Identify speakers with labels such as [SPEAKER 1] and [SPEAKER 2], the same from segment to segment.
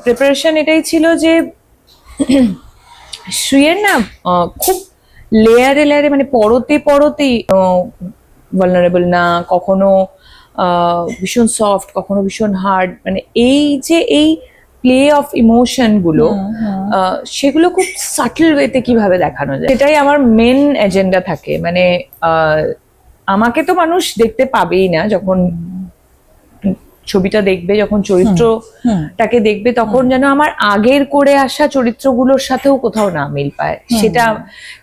[SPEAKER 1] Preparation এটাই ছিল যে শ্রীয়ের না খুব লেয়ারে লেয়ারে মানে পরতে পরতেই ভালনারেবল না, কখনো ভীষণ সফট, কখনো ভীষণ হার্ড, মানে এই যে এই প্লে অফ ইমোশন গুলো সেগুলো খুব সাটল ওয়েতে কিভাবে দেখানো যায়, সেটাই আমার মেন এজেন্ডা থাকে। মানে আমাকে তো মানুষ দেখতে পাবেই না, যখন ছবিটা দেখবে, যখন চরিত্রটাকে দেখবে, তখন যেন আমার আগের করে আসা চরিত্রগুলোর সাথেও কোথাও না মিল পায়।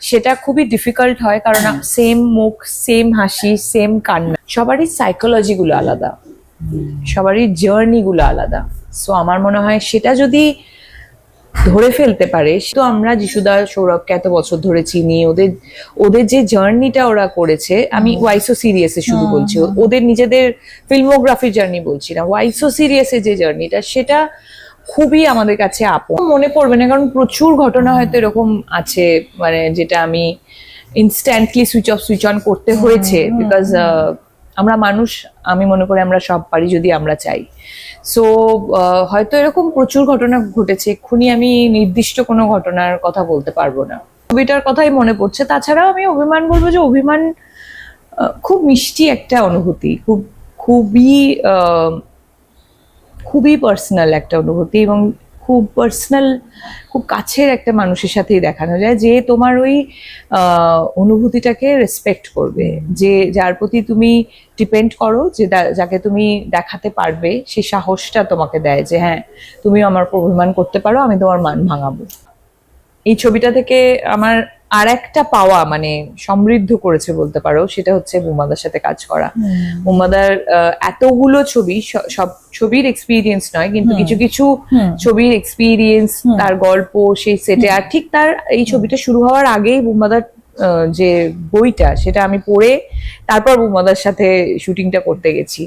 [SPEAKER 1] সেটা খুবই ডিফিকাল্ট হয়, কারণ সেম মুখ, সেম হাসি, সেম কান্না, সবারই সাইকোলজি গুলো আলাদা, সবারই জার্নি গুলো আলাদা। সো আমার মনে হয় সেটা যদি ধরে ফেলতে পারে, তো আমরা যিশুদা সৌরভকে এত বছর ধরে চিনি, ওদের যে জার্নিটা ওরা করেছে, আমি ওয়াইসো সিরিয়াসে শুধু বলছি, ওদের নিজেদের ফিল্মোগ্রাফির জার্নি বলছি না, ওয়াইসো সিরিয়াসে যে জার্নিটা, সেটা খুবই আমাদের কাছে আপন। মনে পড়বে না, কারণ প্রচুর ঘটনা হয়তো এরকম আছে, মানে যেটা আমি instantly switch off switch on করতে হয়েছে, বিকজ আমরা মানুষ, আমি মনে করি আমরা সব পারি যদি আমরা চাই। সো হয়তো এরকম প্রচুর ঘটনা ঘটেছে, এক্ষুনি আমি নির্দিষ্ট কোনো ঘটনার কথা বলতে পারবো না। ছবিটার কথাই মনে পড়ছে। তাছাড়াও আমি অভিমান বলবো যে অভিমান খুব মিষ্টি একটা অনুভূতি, খুবই পার্সোনাল একটা অনুভূতি, এবং খুব পার্সোনাল, খুব কাছের একটা মানুষের সাথেই দেখানো যায়, যে তোমার ওই অনুভূতিটাকে রেসপেক্ট করবে, যে যার প্রতি তুমি ডিপেন্ড করো, যে যাকে তুমি দেখাতে পারবে, সেই সাহসটা তোমাকে দেয় যে হ্যাঁ, তুমি আমার উপর অভিমান করতে পারো, আমি তোমার মান ভাঙাবো। এই ছবিটা থেকে আমার আর একটা পাওয়া, মানে সমৃদ্ধ করেছে বলতে পারো, সেটা হচ্ছে বুম্বাদার সাথে কাজ করা। বুম্বাদার এতগুলো ছবি, সব ছবির এক্সপিরিয়েন্স নয়, কিন্তু কিছু কিছু ছবির এক্সপিরিয়েন্স, তার গল্প সেই সেটে, আর ঠিক তার এই ছবিটা শুরু হওয়ার আগেই বুম্বাদার যে বইটা, সেটা আমি পড়ে তারপর বুম্বাদার সাথে শুটিংটা করতে গেছি।